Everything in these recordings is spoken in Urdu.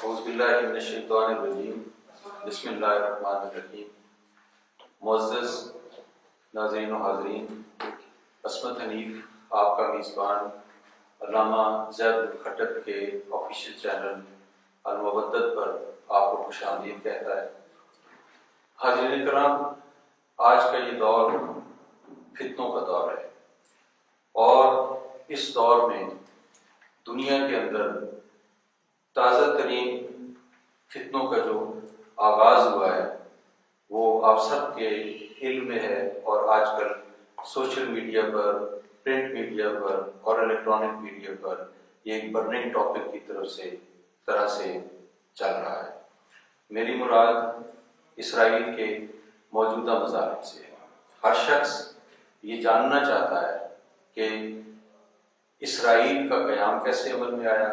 اعوذ باللہ من الشیطان الرجیم بسم اللہ الرحمن الرحیم۔ معزز ناظرین و حاضرین، عصمت حنیف آپ کا میزبان علامہ زید الخٹک کے آفیشیل چینل المودت پر آپ کو خوش آمدید کہتا ہے۔ حاضرین کرام، آج کا یہ دور فتنوں کا دور ہے، اور اس دور میں دنیا کے اندر تازہ ترین فتنوں کا جو آغاز ہوا ہے وہ آپ سب کے علم میں ہے، اور آج کل سوشل میڈیا پر، پرنٹ میڈیا پر اور الیکٹرانک میڈیا پر یہ ایک برننگ ٹاپک کی طرح سے چل رہا ہے۔ میری مراد اسرائیل کے موجودہ مظاہر سے ہے۔ ہر شخص یہ جاننا چاہتا ہے کہ اسرائیل کا قیام کیسے عمل میں آیا،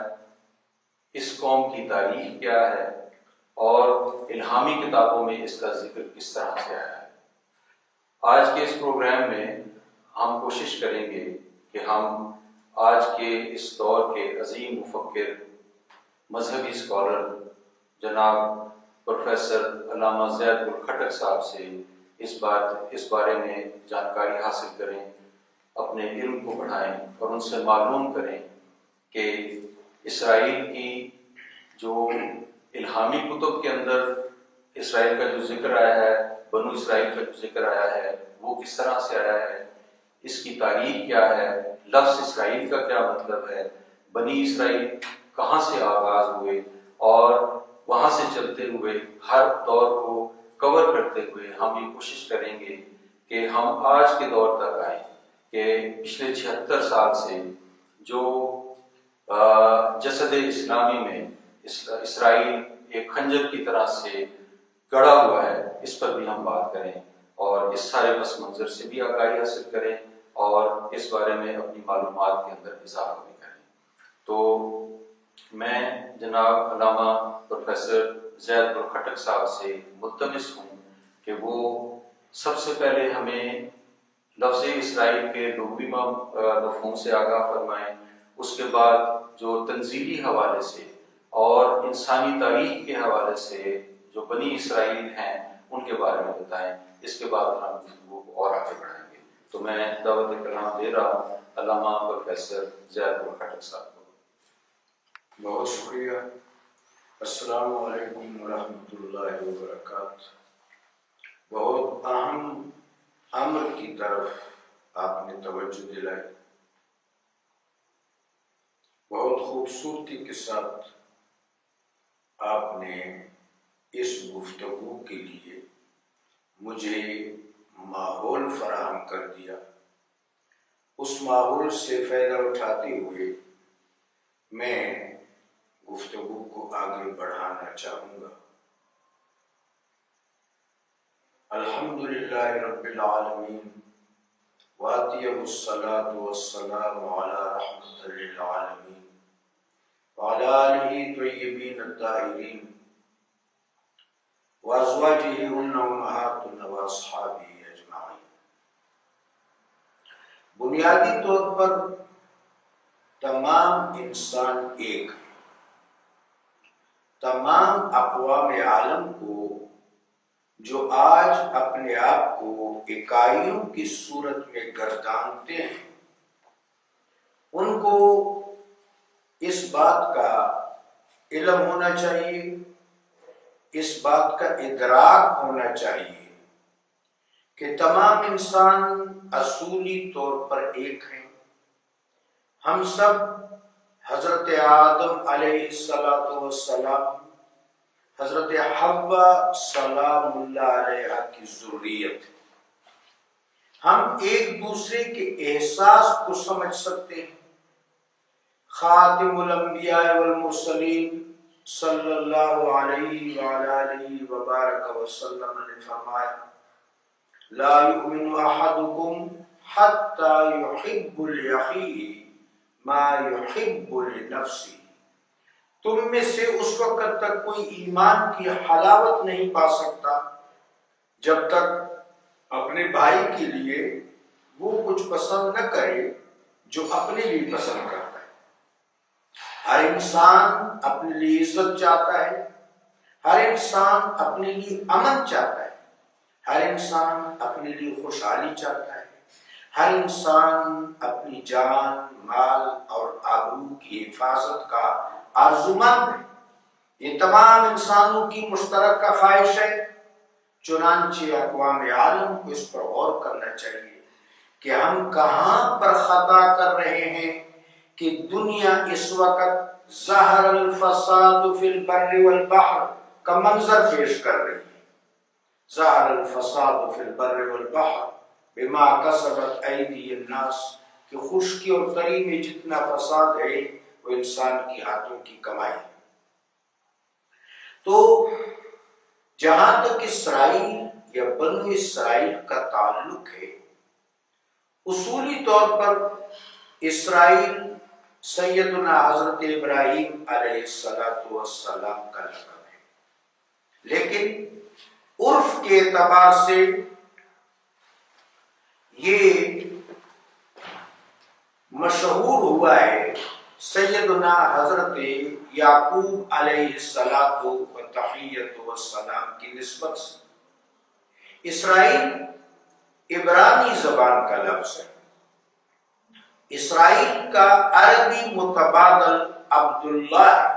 اس قوم کی تاریخ کیا ہے، اور الہامی کتابوں میں اس کا ذکر کس طرح سے آیا ہے۔ آج کے اس پروگرام میں ہم کوشش کریں گے کہ ہم آج کے اس دور کے عظیم مفکر، مذہبی اسکالر جناب پروفیسر علامہ زید الخٹک صاحب سے اس بارے میں جانکاری حاصل کریں، اپنے علم کو بڑھائیں اور ان سے معلوم کریں کہ اسرائیل کی جو الہامی کتب کے اندر اسرائیل کا جو ذکر آیا ہے، بنو اسرائیل کا جو ذکر آیا ہے، وہ کس طرح سے آیا ہے، اس کی تاریخ کیا ہے، لفظ اسرائیل کا کیا مطلب ہے، بنی اسرائیل کہاں سے آغاز ہوئے، اور وہاں سے چلتے ہوئے ہر دور کو کور کرتے ہوئے ہم یہ کوشش کریں گے کہ ہم آج کے دور تک آئیں کہ پچھلے 76 سال سے جو جسد اسلامی میں اسرائیل ایک خنجر کی طرح سے گڑا ہوا ہے، اس پر بھی ہم بات کریں، اور اس سارے پس منظر سے بھی آگاہی حاصل کریں، اور اس بارے میں اپنی معلومات کے اندر اضافہ بھی کریں۔ تو میں جناب علامہ پروفیسر زید الخٹک صاحب سے ملتمس ہوں کہ وہ سب سے پہلے ہمیں لفظ اسرائیل کے لغوی مفہوم سے آگاہ فرمائیں، اس کے بعد جو تنزیلی حوالے سے اور انسانی تاریخ کے حوالے سے جو بنی اسرائیل ہیں ان کے بارے میں بتائیں۔ اس کے بعد ہم گفتگو کو اور آگے بڑھائیں گے۔ تو میں دعوت کلام دے رہا ہوں علامہ پروفیسر زید الخٹک صاحب کو۔ بہت شکریہ۔ السلام علیکم ورحمۃ اللہ وبرکاتہ۔ بہت اہم امر کی طرف آپ نے توجہ دلائی، بہت خوبصورتی کے ساتھ آپ نے اس گفتگو کے لیے مجھے ماحول فراہم کر دیا۔ اس ماحول سے فائدہ اٹھاتے ہوئے میں گفتگو کو آگے بڑھانا چاہوں گا۔ الحمدللہ رب العالمین، واتیہ الصلاۃ والسلام علی رحمۃ للعالمین وعلی آلہ طیبین الطاہرین وازواجہ امہاتنا واصحابہ اجمعین۔ بنیادی طور پر تمام انسان ایک ہیں۔ تمام اقوام عالم کو جو آج اپنے آپ کو اکائیوں کی صورت میں گردانتے ہیں، ان کو اس بات کا علم ہونا چاہیے، اس بات کا ادراک ہونا چاہیے کہ تمام انسان اصولی طور پر ایک ہیں۔ ہم سب حضرت آدم علیہ السلام، حضرت حوا سلام اللہ علیہ کی ذریت۔ ہم ایک دوسرے کے احساس کو سمجھ سکتے ہیں۔ خاتم الانبیاء والمرسلین صلی اللہ علیہ وعلی آلہ وبارک وسلم نے فرمایا، لا یؤمن احدکم حتی یحب لأخیہ ما یحب لنفسہ۔ تم میں سے اس وقت تک کوئی ایمان کی حلاوت نہیں پا سکتا جب تک اپنے بھائی کے لیے وہ کچھ پسند نہ کرے جو اپنے لیے پسند کرتا ہے۔ ہر انسان اپنے لیے عزت چاہتا ہے، ہر انسان اپنے لیے امن چاہتا ہے، ہر انسان اپنے لیے خوشحالی چاہتا ہے، ہر انسان اپنی جان، مال اور آبرو کی حفاظت کا آرزومند ہے۔ یہ تمام انسانوں کی مشترکہ خواہش ہے، چنانچہ اقوام عالم کو اس پر غور کرنا چاہیے کہ ہم کہاں پر خطا کر رہے ہیں کہ دنیا اس وقت ظہر الفساد فی البر والبحر کا منظر پیش کر رہی ہے۔ ظہر الفساد فی البر والبحر بما کسبت ایدی الناس، کہ خشکی اور تری میں جتنا فساد ہے وہ انسان کی ہاتھوں کی کمائی ہے۔ تو جہاں تک اسرائیل یا بنو اسرائیل کا تعلق ہے، اصولی طور پر اسرائیل سیدنا حضرت ابراہیم علیہ السلام کا لقب ہے، لیکن عرف کے اعتبار سے یہ مشہور ہوا ہے سیدنا حضرت یعقوب علیہ الصلوۃ والسلام کی نسبت سے۔ اسرائیل عبرانی زبان کا لفظ ہے۔ اسرائیل کا عربی متبادل عبداللہ ہے۔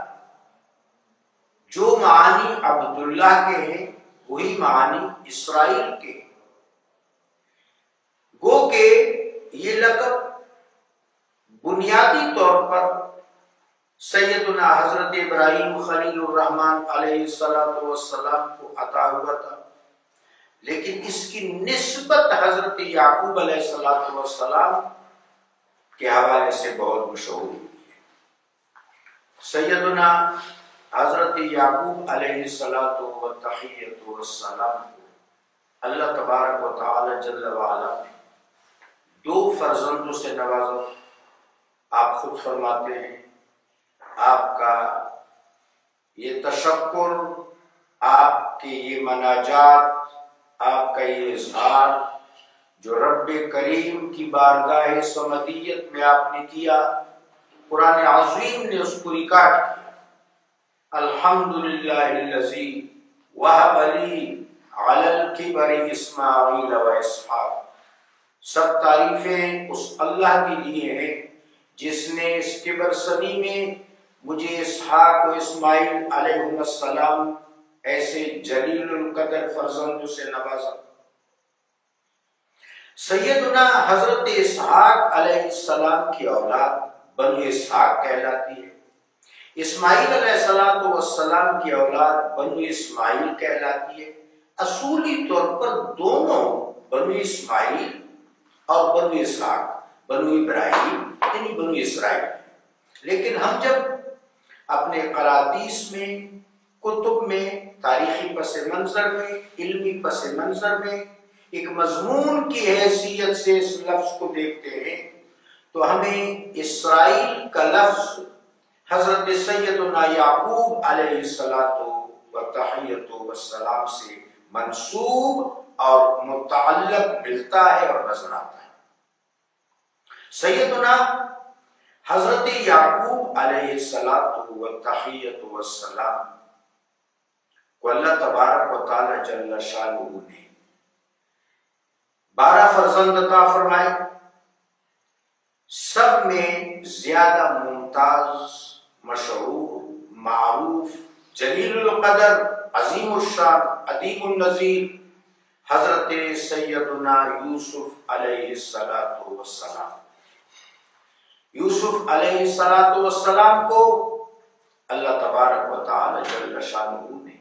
جو معانی عبداللہ کے ہیں وہی معانی اسرائیل کے ہیں۔ گو کہ یہ لقب بنیادی طور پر سیدنا حضرت ابراہیم خلیل الرحمن علیہ السلام کو عطا ہوا تھا، لیکن اس کی نسبت حضرت یعقوب علیہ السلام کے حوالے سے بہت مشہور ہوئی ہے۔ سیدنا حضرت یعقوب علیہ الصلوۃ والسلام کو اللہ تبارک و تعالی جل وعلا نے 2 فرزندوں سے نوازا۔ آپ خود فرماتے ہیں آپ کا یہ تشکر، آپ کی یہ مناجات، آپ کا یہ اظہار جو رب کریم کی بارگاہ صمدیت میں آپ نے کیا، قرآن عظیم نے اس کو ریکارڈ کیا۔ الحمدللہ الذی وہب لی علی الکبر اسماعیل و اسحاق، سب تعریفیں اس اللہ کے لیے ہیں جس نے اس کبر سنی میں مجھے اسحاق و اسماعیل علیہ السلام ایسے جلیل القدر فرزندوں سے نوازا۔ سیدنا حضرت اسحاق علیہ السلام کی اولاد بنو اسحاق کہلاتی ہے، اسماعیل علیہ السلام کی اولاد بنو اسماعیل کہلاتی ہے۔ اصولی طور پر دونوں بنو اسماعیل اور بنو اسحاق، بنو ابراہیم یعنی بنو اسرائیل، لیکن ہم جب اپنے قراطیس میں، کتب میں، تاریخی پس منظر میں، علمی پس منظر میں ایک مضمون کی حیثیت سے اس لفظ کو دیکھتے ہیں تو ہمیں اسرائیل کا لفظ حضرت سیدنا یعقوب علیہ السلام سے منسوب اور متعلق ملتا ہے اور نظر آتا ہے۔ سیدنا حضرت یعقوب علیہ السلام کو اللہ تبارک و تعالی جل شانہ نے 12 فرزند عطا فرمائے۔ سب میں زیادہ ممتاز، مشہور، معروف، جلیل القدر، عظیم الشان، عظیم النظیر حضرت سیدنا یوسف علیہ السلام۔ یوسف علیہ السلام کو اللہ تبارک و تعالی جل شانہ نے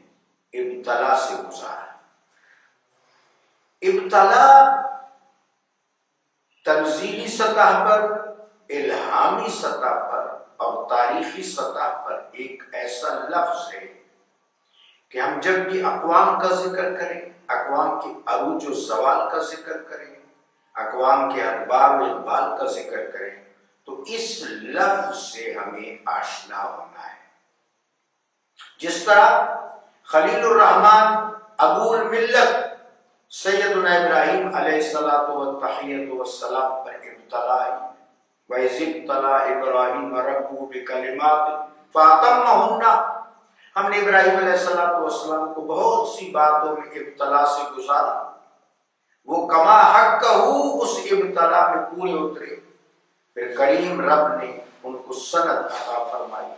ابتلا سے گزارا۔ ابتلا تنزیلی سطح پر، الہامی سطح پر اور تاریخی سطح پر ایک ایسا لفظ ہے کہ ہم جب بھی اقوام کا ذکر کریں، اقوام کے عروج و زوال کا ذکر کریں، اقوام کے ادبار و اقبال کا ذکر کریں تو اس لفظ سے ہمیں آشنا ہونا ہے۔ جس طرح خلیل الرحمن ابو الملت سیدنا ابراہیم علیہ السلام پر ابتلا آئی، وَإِذِ ابْتَلَىٰ إِبْرَاهِيمَ رَبُّهُ بِكَلِمَاتٍ فَأَتَمَّهُنَّ، ہم نے ابراہیم علیہ السلام کو بہت سی باتوں میں ابتلا سے گزارا، وہ کما حق کا اس ابتلا میں پورے اترے، پھر کریم رب نے ان کو سند عطا فرمائی،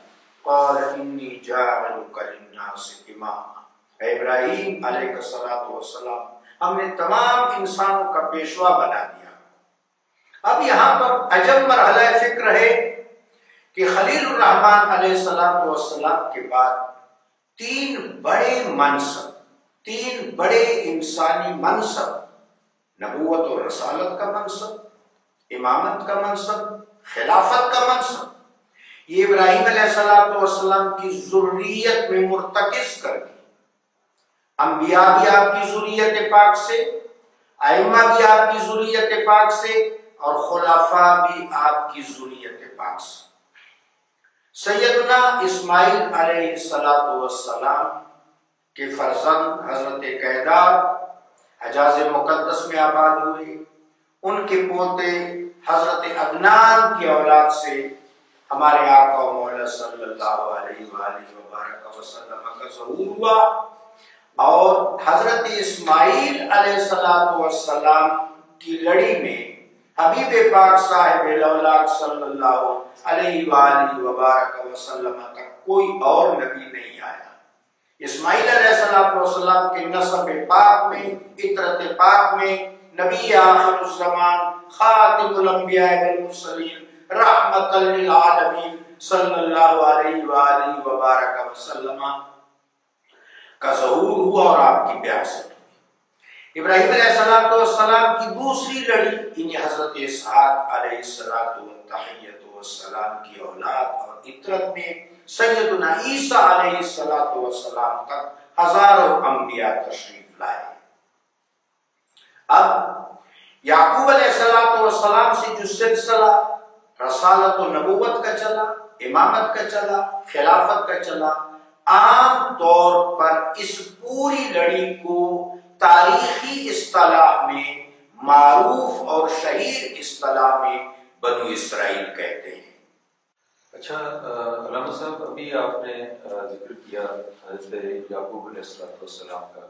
قال انی جاعلک للناس اماما، اے ابراہیم علیہ السلام ہم نے تمام انسانوں کا پیشوا بنا دیا۔ اب یہاں پر عجب مرحلہ فکر ہے کہ خلیل الرحمن علیہ السلام کے بعد تین بڑے منصب، تین بڑے انسانی منصب، نبوت اور رسالت کا منصب، امامت کا منصب، خلافت کا منصب، یہ ابراہیم علیہ السلام کی ذریت میں مرتکز کر دی۔ انبیاء بھی آپ کی ذریت پاک سے، ائمہ بھی آپ کی ذریت پاک سے، اور خلفاء بھی آپ کی ذریت پاک سے۔ سیدنا اسماعیل علیہ السلام کے فرزند حضرت قیدار حجاز مقدس میں آباد ہوئے، ان کے پوتے حضرت عدنان کی اولاد سے ہمارے آقا و مولا صلی اللہ علیہ وآلہ وبارک وسلم کا ظہور ہوا، اور حضرت اسماعیل علیہ السلام کی لڑی میں حبیب پاک صاحب لولاک صلی اللہ علیہ وآلہ وبارک وسلم کا کوئی اور نبی نہیں آیا۔ اسماعیل علیہ السلام کے نسب پاک میں، عطرت پاک میں، نبی آخر الزمان، خاتم الانبیاء والمرسلین، رحمت للعالمین صلی اللہ علیہ وآلہ وبارک وسلم کا ظہور ہوا اور آپ کی بعثت ہوئی۔ ابراہیم علیہ السلام کی دوسری لڑی انہیں حضرت اسحاق علیہ السلام کی اولاد اور عطرت میں سیدنا عیسیٰ علیہ السلام تک ہزاروں انبیاء تشریف لائے۔ اب یعقوب علیہ السلام سے جو سلسلہ رسالت و نبوت کا چلا، امامت کا چلا، خلافت کا چلا، عام طور پر اس پوری لڑی کو تاریخی اصطلاح میں، معروف اور شہیر اصطلاح میں بنو اسرائیل کہتے ہیں۔ اچھا علامہ صاحب، ابھی آپ نے ذکر کیا حضرت یعقوب علیہ السلام کا،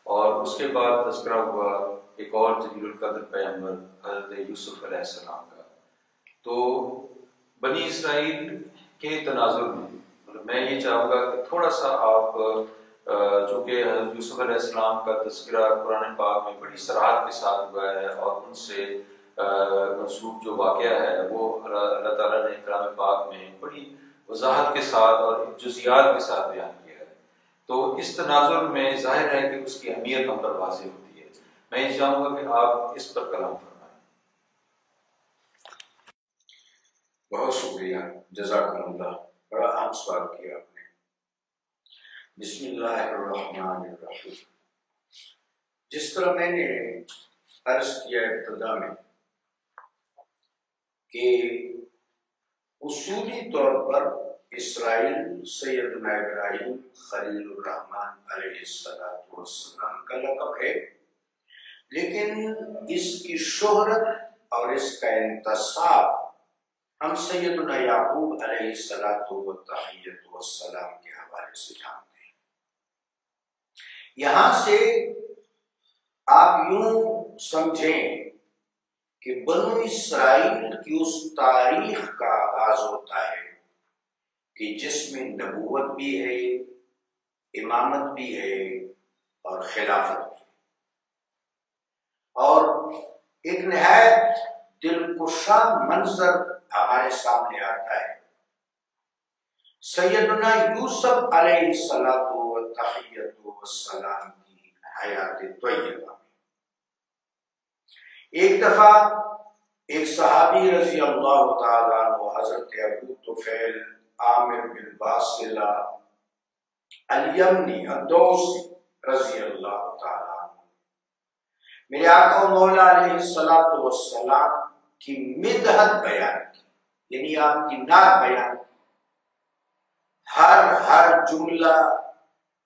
اور اس کے بعد تذکرہ ہوا ایک اور جلیل القدر پیغمبر حضرت یوسف علیہ السلام کا۔ تو بنی اسرائیل کے تناظر میں میں یہ چاہوں گا کہ تھوڑا سا آپ، چونکہ حضرت یوسف علیہ السلام کا تذکرہ قرآن پاک میں بڑی صراحت کے ساتھ ہوا ہے، اور ان سے منسوب جو واقعہ ہے وہ اللہ تعالیٰ نے کلام پاک میں بڑی وضاحت کے ساتھ اور جزیات کے ساتھ بیان کیا ہے، تو اس تناظر میں ظاہر ہے کہ اس کی اہمیت ہم پر واضح ہوتی ہے۔ میں یہ چاہوں گا کہ آپ اس پر کلام فرمائیں۔ بہت شکریہ، جزاکم اللہ، بڑا اہم سوال کیا آپ نے۔ بسم اللہ الرحمن الرحیم۔ جس طرح میں نے عرض کیا ابتدا میں کہ اصولی طور پر اسرائیل سیدنا ابراہیم خلیل الرحمن علیہ السلام کا لقب ہے، لیکن اس کی شہرت اور اس کا انتصاب ہم سیدنا یعقوب علیہ السلام کے حوالے سے جانتے ہیں۔ یہاں سے آپ یوں سمجھیں کہ بنو اسرائیل کی اس تاریخ کا آغاز ہوتا ہے کہ جس میں نبوت بھی ہے، امامت بھی ہے اور خلافت بھی ہے، اور ایک نہایت دلکشا منظر ہمارے سامنے آتا ہے۔ سیدنا یوسف علیہ السلام کی حیات طیبہ میں ایک دفعہ ایک صحابی رضی اللہ تعالیٰ عنہ حضرت ابو طفیل عامر بن واصلہ الیمنی الدوسی رضی اللہ تعالیٰ عنہ میرے آقا و مولا علیہ السلام کی مدحت بیان کی، یعنی آپ کی نعت بیان کی۔ ہر جملہ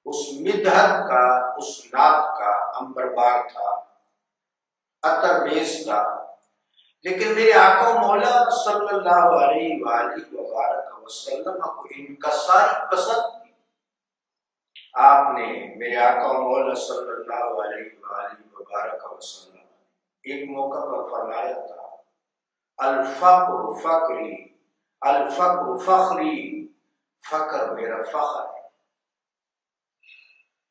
اس مدحت کا، اس نعت کا عنبر بار تھا، عطر بیز تھا، لیکن میرے آقا و مولا صلی اللہ علیہ وآلہ وسلم کو انکساری پسند تھی۔ آپ نے میرے آقا و مولا صلی اللہ علیہ وآلہ وسلم ایک موقع پر فرمایا تھا، الفقر فقری، الفقر فخری، فقر میرا فخر ہے۔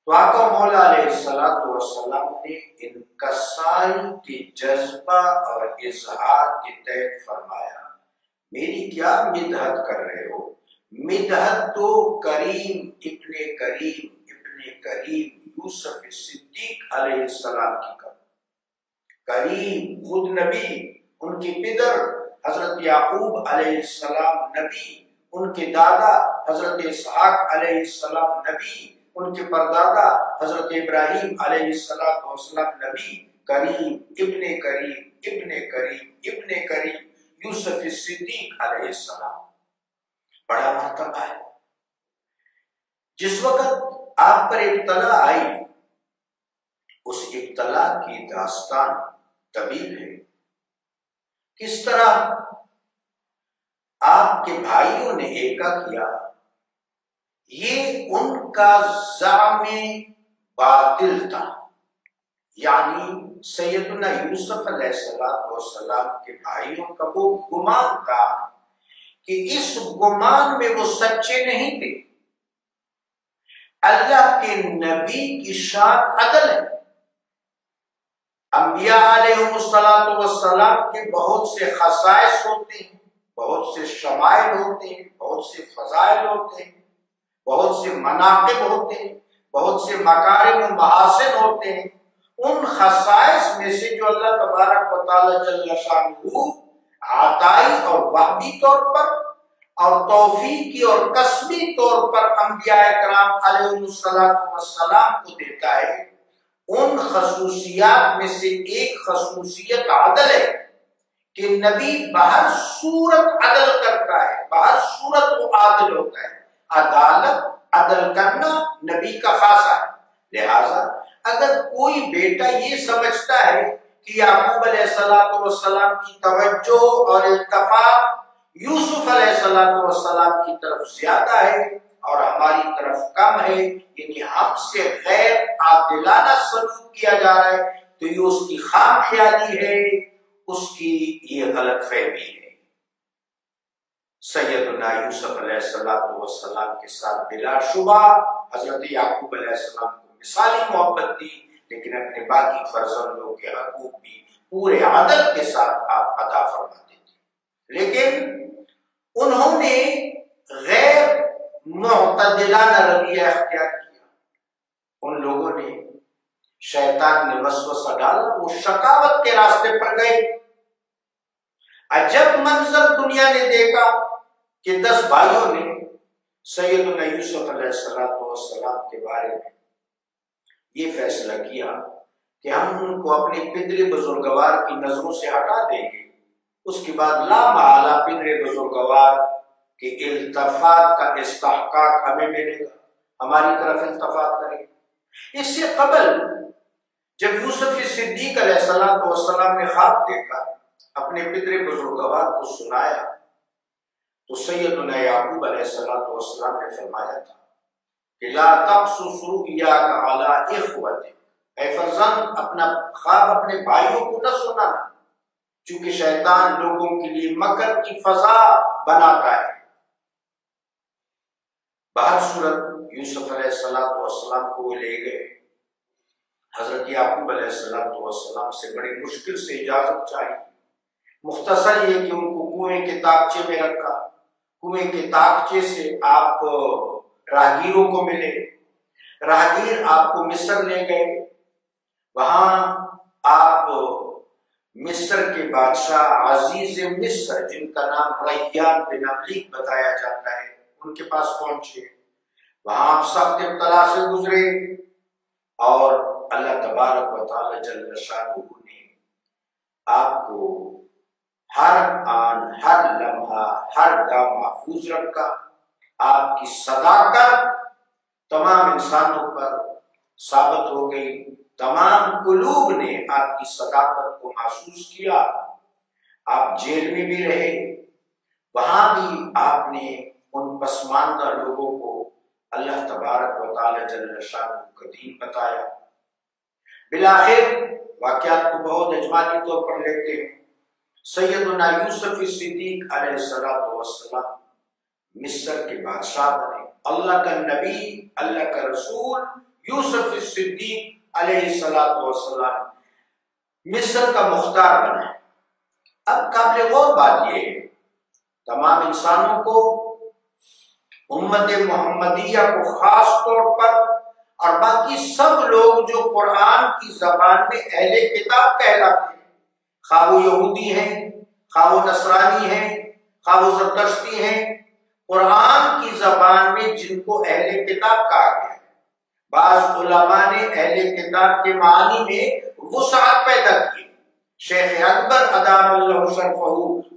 تو آقا مولا علیہ السلام نے انکساری کے جذبہ اور اظہار کے تحت فرمایا، میری کیا مدحت کر رہے ہو؟ مدحت تو کریم ابن کریم یوسف صدیق علیہ السلام کی کرو۔ کریم خود نبی، ان کے پدر حضرت یعقوب علیہ السلام نبی، ان کے دادا حضرت اسحاق علیہ السلام نبی، ان کے پردادا حضرت ابراہیم علیہ السلام نبی، کریم ابن کریم یوسف صدیق علیہ السلام، بڑا مرتبہ ہے۔ جس وقت آپ پر ابتلا آئی، اس ابتلا کی داستان طویل ہے۔ کس طرح آپ کے بھائیوں نے ایکا کیا، یہ ان کا زعم باطل تھا، یعنی سیدنا یوسف علیہ السلام کے بھائیوں کا وہ گمان تھا کہ اس گمان میں وہ سچے نہیں تھے۔ اللہ کے نبی کی شان عدل ہے۔ انبیاء علیہ السلام کے بہت سے خصائص ہوتے ہیں، بہت سے شمائل ہوتے ہیں، بہت سے فضائل ہوتے ہیں، بہت سے مناقب ہوتے ہیں، بہت سے مکارم و محاسن ہوتے ہیں۔ ان خصائص میں سے جو اللہ تبارک و تعالی جل شانہ عطائی اور وحبی طور پر اور توفیقی اور قسمی طور پر انبیاء کرام علیہ السلام کو دیتا ہے، ان خصوصیات میں سے ایک خصوصیت عدل ہے کہ نبی بہر صورت عدل کرتا ہے، بہر صورت وہ عادل ہوتا ہے۔ عدالت، عدل کرنا نبی کا خاصہ ہے۔ لہذا اگر کوئی بیٹا یہ سمجھتا ہے کہ یعقوب علیہ السلام کی توجہ اور التفات یوسف علیہ السلام کی طرف زیادہ ہے اور ہماری طرف کم ہے، یعنی ہم سے غیر عادلانہ سلوک کیا جا رہا ہے، تو یہ اس کی خام خیالی ہے، اس کی یہ غلط فہمی ہے۔ سیدنا یوسف علیہ السلام کے ساتھ بلا شبہ حضرت یعقوب علیہ السلام کو مثالی محبت دی، لیکن اپنے باقی فرزندوں کے حقوق بھی پورے عدل کے ساتھ آپ ادا فرماتے تھے۔ لیکن انہوں نے غیر معتدلانہ رویہ اختیار کیا۔ ان لوگوں نے، شیطان نے وسوسہ ڈالا، وہ شقاوت کے راستے پر گئے۔ عجب منظر دنیا نے دیکھا کہ 10 بھائیوں نے سیدنا یوسف علیہ السلام کے بارے میں یہ فیصلہ کیا کہ ہم ان کو اپنے پدر بزرگوار کی نظروں سے ہٹا دیں گے، اس کے بعد لا محالہ پدر بزرگوار کے التفات کا استحقاق ہمیں ملے گا، ہماری طرف التفات کریں گے۔ اس سے قبل جب یوسف صدیق علیہ السلام نے خواب دیکھا، اپنے پدر بزرگوار کو سنایا، تو سیدنا یعقوب علیہ السلام نے فرمایا تھا کہ لا تقصص رؤیاک علی اخوتک، اے فرزند اپنا خواب اپنے بھائیوں کو نہ سنانا، چونکہ شیطان لوگوں کے لیے مکر کی فضا بناتا ہے۔ بہر صورت یوسف علیہ السلام کو وہ لے گئے، حضرت یعقوب علیہ السلام سے بڑی مشکل سے اجازت چاہی، مختصر یہ کہ ان کو کنویں کے تاکچے میں رکھا، کنویں کے تاکچے سے آپ راہگیروں کو ملے، راہگیر آپ کو مصر لے گئے، وہاں آپ مصر کے بادشاہ عزیز مصر جن کا نام ریان بن عملیق بتایا جاتا ہے ان کے پاس پہنچے، وہاں آپ سخت ابتلا سے گزرے، اور اللہ تبارک و تعالی جل شانہ نے آپ کو ہر آن، ہر لمحہ، ہر گام محفوظ رکھا۔ آپ کی صداقت تمام انسانوں پر ثابت ہو گئی، تمام قلوب نے آپ کی صداقت کو محسوس کیا۔ آپ جیل میں بھی رہے، وہاں بھی آپ نے ان پسماندہ لوگوں کو اللہ تبارک و تعالی جل شانہ کا دین بتایا۔ بالآخر واقعات کو بہت اجمالی طور پر لیتے ہیں، سیدنا یوسف صدیق علیہ السلام مصر کے بادشاہ بنے، اللہ کا نبی، اللہ کا رسول یوسف صدیق علیہ السلام مصر کا مختار بنا۔ اب قابل غور بات یہ ہے، تمام انسانوں کو، امت محمدیہ کو خاص طور پر، اور باقی سب لوگ جو قرآن کی زبان میں اہل کتاب کہلاتے ہیں، خواہ وہ یہودی ہیں، خواہ وہ نصرانی ہیں، خواہ وہ زرتشتی ہیں، قرآن کی زبان میں جن کو اہل کتاب کہا گیا ہے، بعض علماء نے اہل کتاب کے معنی میں وسعت پیدا کی۔ شیخ اکبر ادام اللہ شرفہ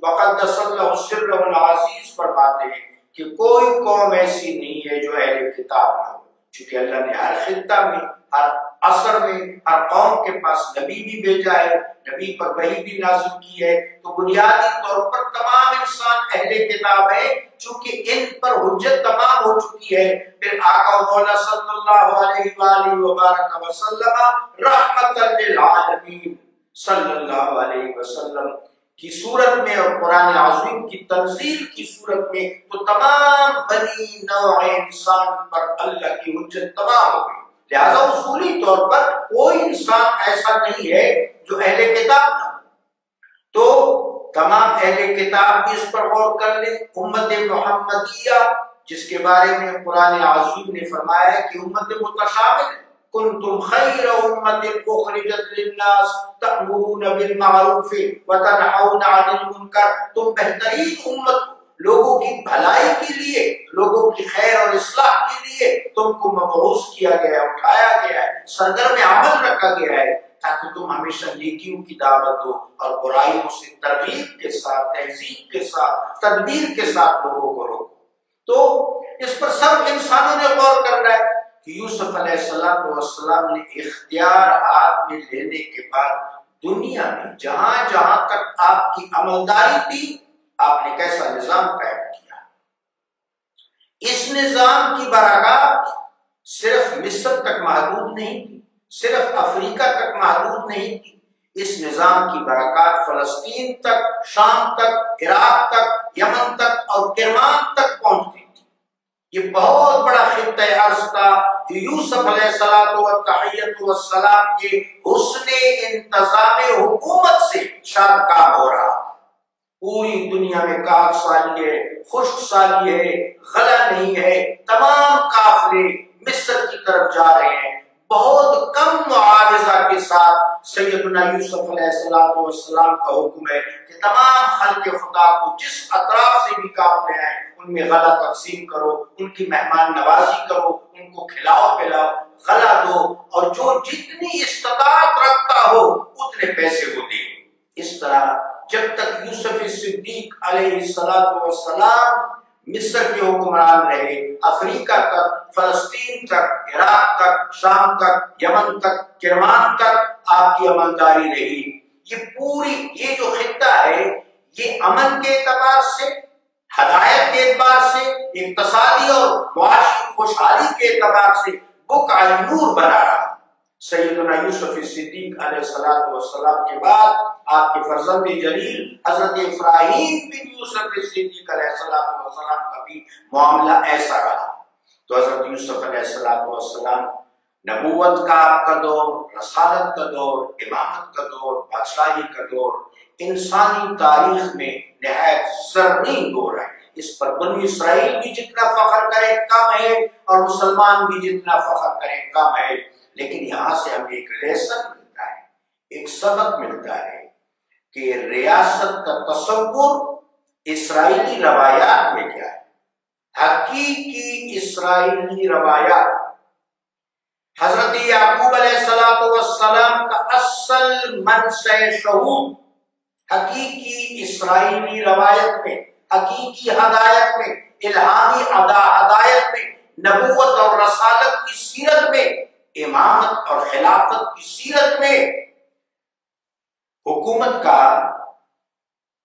وقدس اللہ سرہ العزیز فرماتے ہیں کہ کوئی قوم ایسی نہیں ہے جو اہل کتاب نہ ہو، چونکہ اللہ نے ہر خطہ میں، ہر عصر میں، ہر قوم کے پاس نبی بھی بھیجا ہے، نبی پر وحی بھی نازل کی ہے، تو بنیادی طور پر تمام انسان اہل کتاب ہیں، چونکہ ان پر حجت تمام ہو چکی ہے۔ پھر آقا مولا صلی اللہ علیہ وآلہ وبارک وسلم رحمت للعالمین صلی اللہ علیہ وسلم کی صورت میں اور قرآن عظیم کی تنزیل کی صورت میں تو تمام بنی نوع انسان پر اللہ کی حجت تمام ہو گئی۔ لہذا اصولی طور پر کوئی انسان ایسا نہیں ہے جو اہل کتاب نہ ہو۔ تو تمام اہل کتاب بھی اس پر غور کر لیں۔ امت محمدیہ جس کے بارے میں قرآن عظیم نے فرمایا ہے کہ امت متشابہ ہے، کنتم خیر امت اخرجت للناس تأمرون بالمعروف وتنہون عن المنکر، تم بہترین امت، لوگوں کی بھلائی کے لیے، لوگوں کی خیر اور اصلاح کے لیے تم کو مبعوث کیا گیا، اٹھایا گیا ہے، سرگرم عمل رکھا گیا ہے، تاکہ تم ہمیشہ نیکیوں کی دعوت دو اور برائیوں سے ترغیب کے ساتھ، تہذیب کے ساتھ، تدبیر کے ساتھ لوگوں کو روکو۔ تو اس پر سب انسانوں نے غور کرنا ہے کہ یوسف علیہ السلام نے اختیار ہاتھ میں لینے کے بعد دنیا میں جہاں جہاں تک آپ کی عملداری تھی، آپ نے کیسا نظام قائم کیا۔ اس نظام کی برکات صرف مصر تک محدود نہیں تھی، صرف افریقہ تک محدود نہیں تھی، اس نظام کی برکات فلسطین تک، شام تک، عراق تک، یمن تک اور کرمان تک پہنچتی تھی۔ یہ بہت بڑا خطہ ارض تھا جو یوسف علیہ السلام کے حسن انتظام حکومت سے شادکام ہو رہا تھا۔ پوری دنیا میں کاغ سالی ہے، خشک سالی ہے، غلہ نہیں ہے، تمام قافلے مصر کی طرف جا رہے ہیں۔ بہت کم معاوضہ کے ساتھ سیدنا یوسف علیہ السلام کا حکم ہے کہ تمام خلق خدا کو جس اطراف سے بھی قافلے آئیں ان میں غلہ تقسیم کرو، ان کی مہمان نوازی کرو، ان کو کھلاؤ پلاؤ، غلہ دو، اور جو جتنی استطاعت رکھتا ہو اتنے پیسے کو دے۔ اس طرح جب تک یوسف صدیق علیہ السلام مصر کے حکمران رہے، افریقہ تک، فلسطین تک، عراق تک، شام تک، یمن تک، کرمان تک آپ کی عملداری رہی۔ یہ جو خطہ ہے یہ امن کے اعتبار سے، ہدایت کے اعتبار سے، اقتصادی اور معاشی خوشحالی کے اعتبار سے بقع نور بنا رہا۔ سیدنا یوسف صدیق علیہ السلام کے بعد آپ کے فرزند جلیل حضرت ابراہیم بن یوسف صدیق علیہ السلام کا بھی معاملہ ایسا رہا۔ تو حضرت یوسف علیہ السلام نبوت کا آپ کا دور، رسالت کا دور، امامت کا دور، بادشاہی کا دور انسانی تاریخ میں نہایت زرین دور ہے۔ اس پر بنی اسرائیل بھی جتنا فخر کرے کم ہے اور مسلمان بھی جتنا فخر کرے کم ہے۔ لیکن یہاں سے ہمیں ایک لیسن ملتا ہے، ایک سبق ملتا ہے کہ ریاست کا تصور اسرائیلی روایات میں کیا ہے۔ حقیقی اسرائیلی روایات حضرت یعقوب علیہ السلام کا اصل منشأ شہود، حقیقی اسرائیلی روایت میں، حقیقی ہدایت میں، الہامی ہدایت میں، نبوت اور رسالت کی سیرت میں، امامت اور خلافت کی سیرت میں حکومت کا